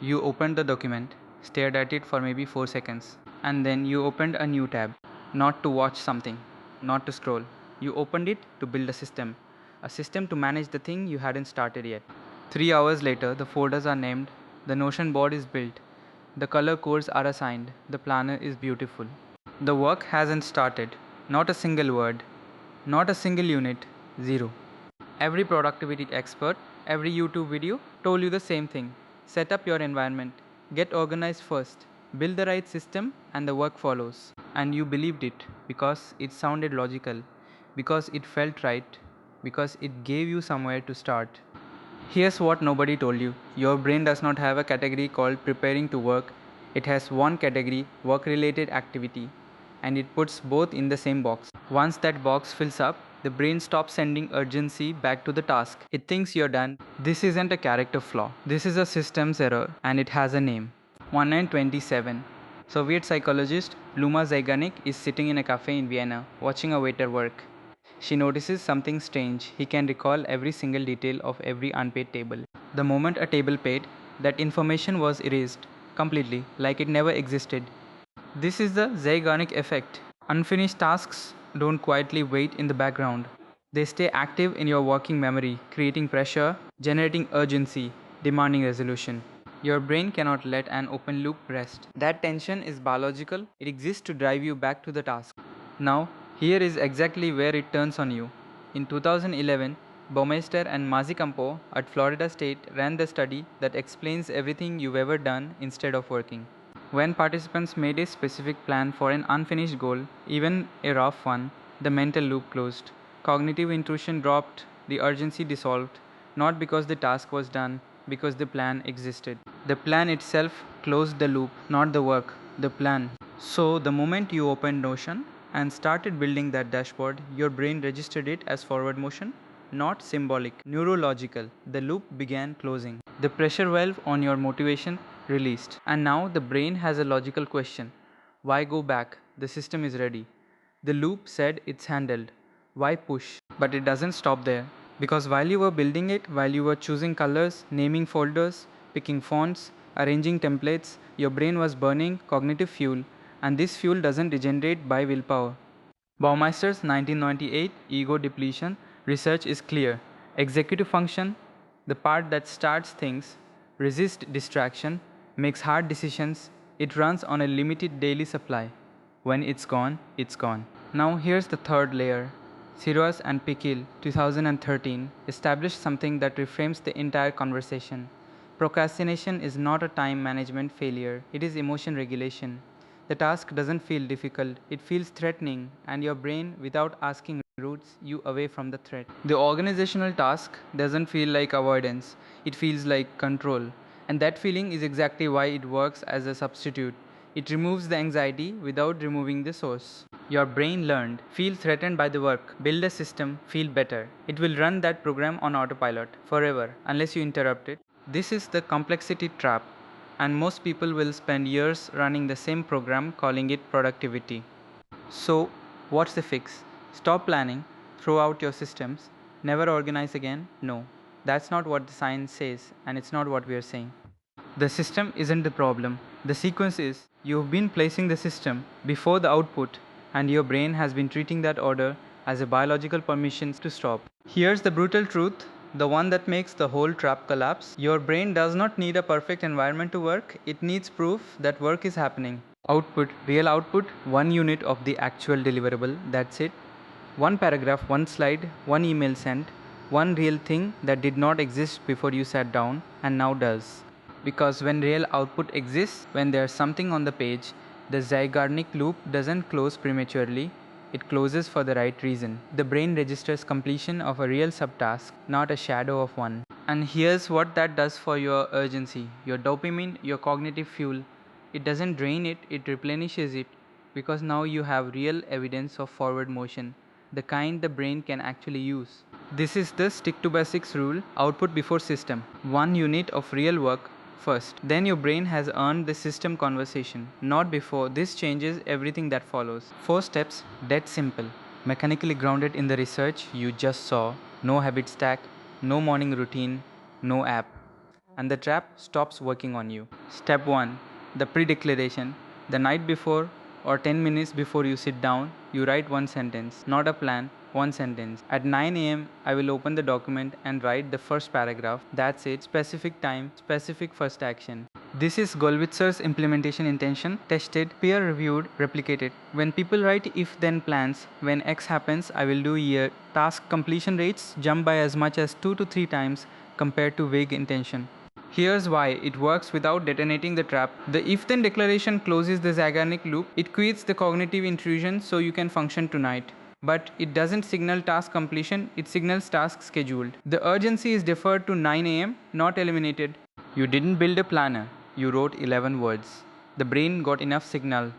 You opened the document, stared at it for maybe 4 seconds, and then you opened a new tab. Not to watch something, not to scroll. You opened it to build a system to manage the thing you hadn't started yet. 3 hours later, the folders are named, the Notion board is built, the color codes are assigned, the planner is beautiful. The work hasn't started. Not a single word, not a single unit, zero. Every productivity expert, every YouTube video told you the same thing. Set up your environment, get organized first, build the right system, and the work follows. And you believed it because it sounded logical, because it felt right, because it gave you somewhere to start. Here's what nobody told you. Your brain does not have a category called preparing to work. It has one category, work related activity, and it puts both in the same box. Once that box fills up, the brain stops sending urgency back to the task. It thinks you're done. This isn't a character flaw. This is a systems error, and it has a name. 1927. Soviet psychologist Luma Zeigarnik is sitting in a cafe in Vienna, watching a waiter work. She notices something strange. He can recall every single detail of every unpaid table. The moment a table paid, that information was erased completely, like it never existed. This is the Zeigarnik effect. Unfinished tasks don't quietly wait in the background. They stay active in your working memory, creating pressure, generating urgency, demanding resolution. Your brain cannot let an open loop rest. That tension is biological, it exists to drive you back to the task. Now, here is exactly where it turns on you. In 2011, Baumeister and Masicampo at Florida State ran the study that explains everything you've ever done instead of working. When participants made a specific plan for an unfinished goal, even a rough one, the mental loop closed. Cognitive intrusion dropped, the urgency dissolved, not because the task was done, because the plan existed. The plan itself closed the loop, not the work, the plan. So, the moment you opened Notion and started building that dashboard, your brain registered it as forward motion, not symbolic, neurological. The loop began closing. The pressure valve on your motivation released. And now the brain has a logical question. Why go back? The system is ready. The loop said it's handled. Why push? But it doesn't stop there. Because while you were building it, while you were choosing colors, naming folders, picking fonts, arranging templates, your brain was burning cognitive fuel, and this fuel doesn't regenerate by willpower. Baumeister's 1998 ego depletion research is clear. Executive function, the part that starts things, resists distraction, makes hard decisions, it runs on a limited daily supply. When it's gone, it's gone. Now here's the third layer. Sirois and Pychyl, 2013, established something that reframes the entire conversation. Procrastination is not a time management failure, it is emotion regulation. The task doesn't feel difficult, it feels threatening, and your brain, without asking, routes you away from the threat. The organizational task doesn't feel like avoidance, it feels like control. And that feeling is exactly why it works as a substitute. It removes the anxiety without removing the source. Your brain learned, feel threatened by the work, build a system, feel better. It will run that program on autopilot forever unless you interrupt it. This is the complexity trap, and most people will spend years running the same program calling it productivity. So, what's the fix? Stop planning, throw out your systems, never organize again? No, that's not what the science says, and it's not what we are saying. The system isn't the problem. The sequence is. You've been placing the system before the output, and your brain has been treating that order as a biological permission to stop. Here's the brutal truth, the one that makes the whole trap collapse. Your brain does not need a perfect environment to work, it needs proof that work is happening. Output, real output, 1 unit of the actual deliverable, that's it. One paragraph, one slide, one email sent, one real thing that did not exist before you sat down and now does. Because when real output exists, when there's something on the page, the Zeigarnik loop doesn't close prematurely, it closes for the right reason. The brain registers completion of a real subtask, not a shadow of one. And here's what that does for your urgency, your dopamine, your cognitive fuel. It doesn't drain it, it replenishes it, because now you have real evidence of forward motion, the kind the brain can actually use. This is the stick to basics rule, output before system. 1 unit of real work first. Then your brain has earned the system conversation, not before. This changes everything that follows. 4 steps, dead simple. Mechanically grounded in the research you just saw. No habit stack, no morning routine, no app. and the trap stops working on you. Step 1. The pre-declaration. The night before or 10 minutes before you sit down, you write one sentence, not a plan, one sentence. At 9 am, I will open the document and write the first paragraph. That's it. Specific time, specific first action. This is Golwitzer's implementation intention, tested, peer-reviewed, replicated. When people write if-then plans, when X happens, I will do Y, task completion rates jump by as much as 2 to 3 times compared to vague intention. Here's why it works without detonating the trap. The if-then declaration closes the Zeigarnik loop. It creates the cognitive intrusion so you can function tonight. But it doesn't signal task completion, it signals task scheduled. The urgency is deferred to 9 am, not eliminated. You didn't build a planner, you wrote 11 words. The brain got enough signal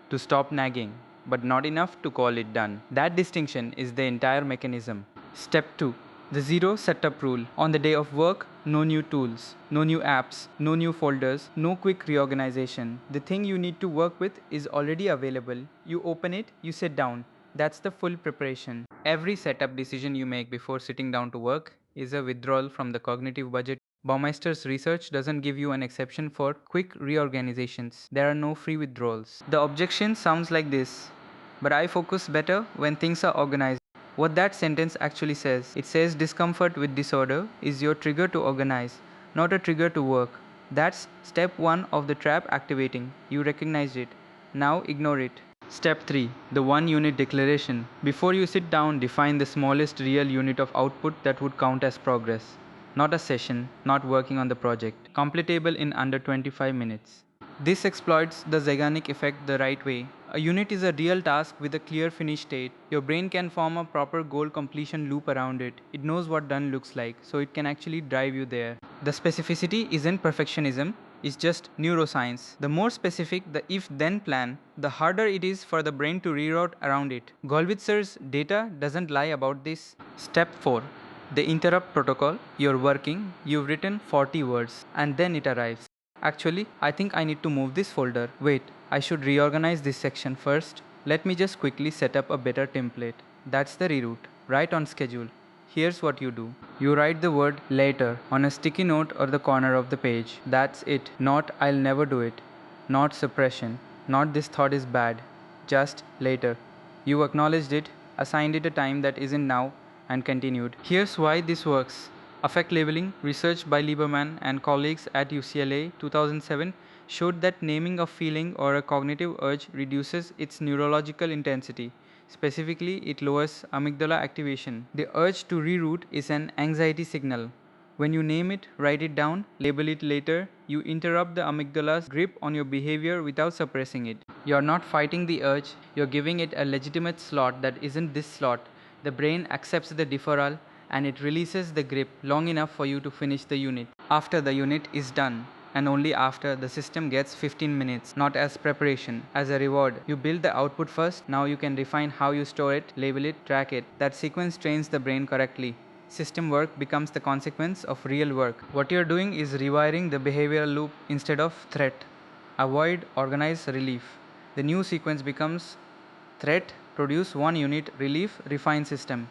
to stop nagging, but not enough to call it done. That distinction is the entire mechanism. Step 2. The zero setup rule. On the day of work, no new tools, no new apps, no new folders, no quick reorganization. The thing you need to work with is already available. You open it, you sit down. That's the full preparation. Every setup decision you make before sitting down to work is a withdrawal from the cognitive budget. Baumeister's research doesn't give you an exception for quick reorganizations. There are no free withdrawals. The objection sounds like this, but I focus better when things are organized. What that sentence actually says, it says discomfort with disorder is your trigger to organize, not a trigger to work. That's step 1 of the trap activating. You recognized it. Now ignore it. Step 3. The 1 unit declaration. Before you sit down, define the smallest real unit of output that would count as progress. Not a session, not working on the project. Completable in under 25 minutes. This exploits the Zeigarnik effect the right way. A unit is a real task with a clear finish state. Your brain can form a proper goal completion loop around it. It knows what done looks like, so it can actually drive you there. The specificity isn't perfectionism, it's just neuroscience. The more specific the if-then plan, the harder it is for the brain to reroute around it. Golwitzer's data doesn't lie about this. Step 4. The interrupt protocol. You're working, you've written 40 words, and then it arrives. Actually, I think I need to move this folder. Wait, I should reorganize this section first. Let me just quickly set up a better template. That's the reroute, right on schedule. Here's what you do. You write the word later on a sticky note or the corner of the page. That's it. Not I'll never do it. Not suppression. Not this thought is bad. Just later. You acknowledged it, assigned it a time that isn't now, and continued. Here's why this works. Affect labeling, research by Lieberman and colleagues at UCLA 2007 showed that naming a feeling or a cognitive urge reduces its neurological intensity. Specifically, it lowers amygdala activation. The urge to reroute is an anxiety signal. When you name it, write it down, label it later, you interrupt the amygdala's grip on your behavior without suppressing it. You're not fighting the urge, you're giving it a legitimate slot that isn't this slot. The brain accepts the deferral and it releases the grip long enough for you to finish the unit. After the unit is done, and only after, the system gets 15 minutes, not as preparation, as a reward. You build the output first, now you can refine how you store it, label it, track it. That sequence trains the brain correctly. System work becomes the consequence of real work. What you're doing is rewiring the behavioral loop instead of threat. Avoid, organize, relief. The new sequence becomes threat, produce 1 unit, relief, refine system.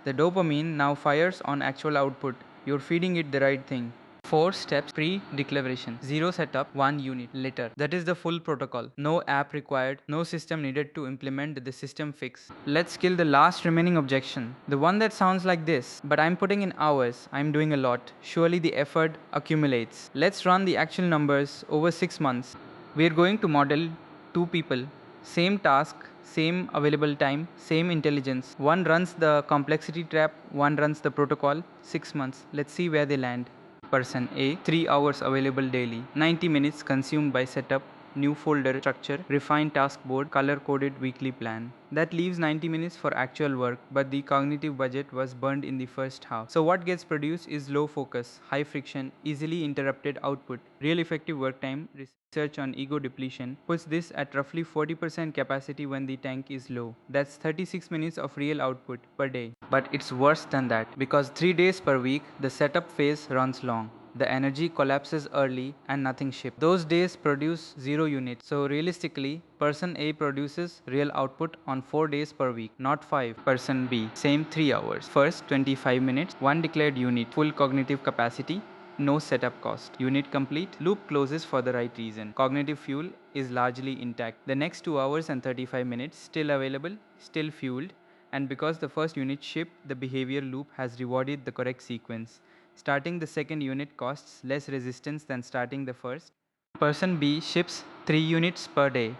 The dopamine now fires on actual output. You're feeding it the right thing. 4 steps pre-declaration. 0 setup, 1 unit. Later. That is the full protocol. No app required, no system needed to implement the system fix. Let's kill the last remaining objection. The one that sounds like this. But I'm putting in hours. I'm doing a lot. Surely the effort accumulates. Let's run the actual numbers over 6 months. We're going to model 2 people. Same task, same available time, same intelligence. One runs the complexity trap, one runs the protocol. 6 months. Let's see where they land. Person A, 3 hours available daily, 90 minutes consumed by setup, new folder structure, refined task board, color-coded weekly plan. That leaves 90 minutes for actual work, but the cognitive budget was burned in the first half. So what gets produced is low focus, high friction, easily interrupted output. Real effective work time, research on ego depletion, puts this at roughly 40% capacity when the tank is low. That's 36 minutes of real output per day. But it's worse than that, because 3 days per week, the setup phase runs long. The energy collapses early and nothing ships. Those days produce 0 units. So realistically, person A produces real output on 4 days per week, not 5. Person B, same 3 hours. First 25 minutes, 1 declared unit, full cognitive capacity. no setup cost. Unit complete, loop closes for the right reason. Cognitive fuel is largely intact. The next 2 hours and 35 minutes still available, still fueled, and because the first unit shipped, the behavior loop has rewarded the correct sequence. Starting the second unit costs less resistance than starting the first. Person B ships 3 units per day,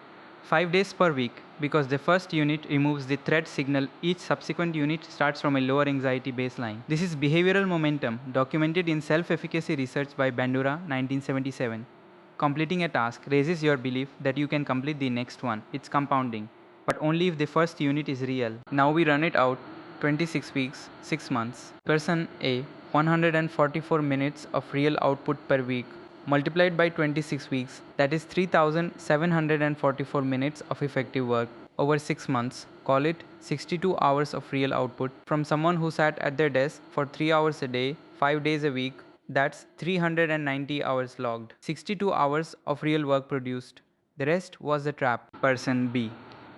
5 days per week, because the first unit removes the threat signal. Each subsequent unit starts from a lower anxiety baseline. This is behavioral momentum, documented in self-efficacy research by Bandura 1977. Completing a task raises your belief that you can complete the next one. It's compounding, but only if the first unit is real. Now we run it out 26 weeks, 6 months. Person A, 144 minutes of real output per week, multiplied by 26 weeks, that is 3,744 minutes of effective work over 6 months. Call it 62 hours of real output from someone who sat at their desk for 3 hours a day, 5 days a week. That's 390 hours logged. 62 hours of real work produced. The rest was the trap. Person B,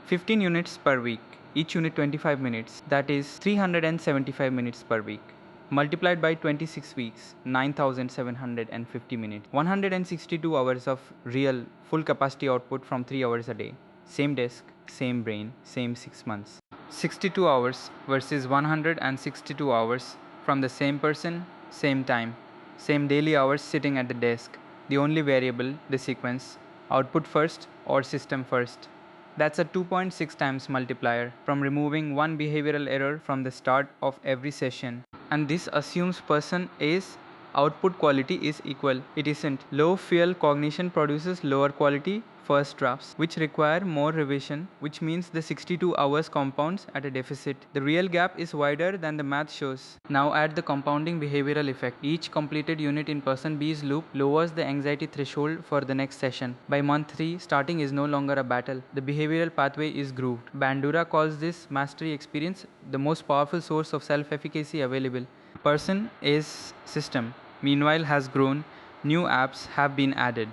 15 units per week, each unit 25 minutes, that is 375 minutes per week. Multiplied by 26 weeks, 9,750 minutes. 162 hours of real full capacity output from 3 hours a day. Same desk, same brain, same 6 months. 62 hours versus 162 hours from the same person, same time, same daily hours sitting at the desk. The only variable, the sequence, output first or system first. That's a 2.6 times multiplier from removing one behavioral error from the start of every session. And this assumes person A's output quality is equal. It isn't. Low fuel cognition produces lower quality first drafts, which require more revision, which means the 62 hours compounds at a deficit. The real gap is wider than the math shows. Now add the compounding behavioral effect. Each completed unit in person B's loop lowers the anxiety threshold for the next session. By month 3, starting is no longer a battle. The behavioral pathway is grooved. Bandura calls this mastery experience the most powerful source of self-efficacy available. Person A's system, meanwhile, has grown. New apps have been added.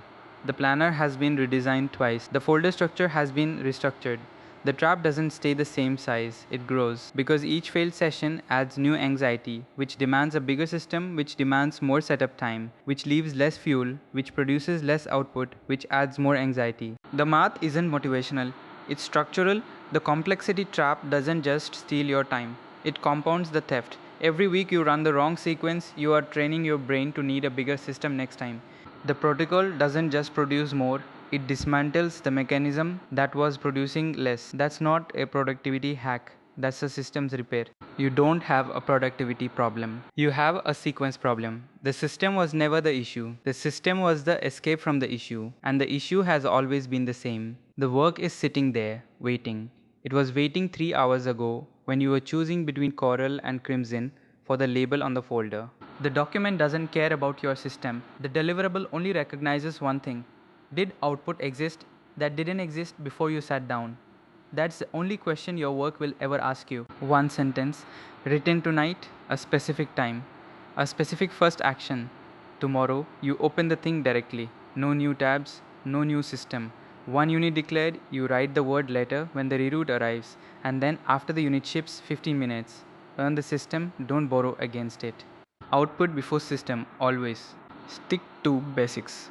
The planner has been redesigned twice. The folder structure has been restructured. The trap doesn't stay the same size, it grows. Because each failed session adds new anxiety, which demands a bigger system, which demands more setup time, which leaves less fuel, which produces less output, which adds more anxiety. The math isn't motivational, it's structural. The complexity trap doesn't just steal your time, it compounds the theft. Every week you run the wrong sequence, you are training your brain to need a bigger system next time. The protocol doesn't just produce more, it dismantles the mechanism that was producing less. That's not a productivity hack, that's a systems repair. You don't have a productivity problem. You have a sequence problem. The system was never the issue. The system was the escape from the issue. And the issue has always been the same. The work is sitting there, waiting. It was waiting 3 hours ago when you were choosing between coral and crimson for the label on the folder. The document doesn't care about your system. The deliverable only recognizes one thing. Did output exist that didn't exist before you sat down? That's the only question your work will ever ask you. One sentence, written tonight, a specific time, a specific first action. Tomorrow, you open the thing directly. No new tabs, no new system. One unit declared, you write the word letter when the reroute arrives, and then after the unit ships, 15 minutes. Earn the system, don't borrow against it. Output before system, always. Stick to basics.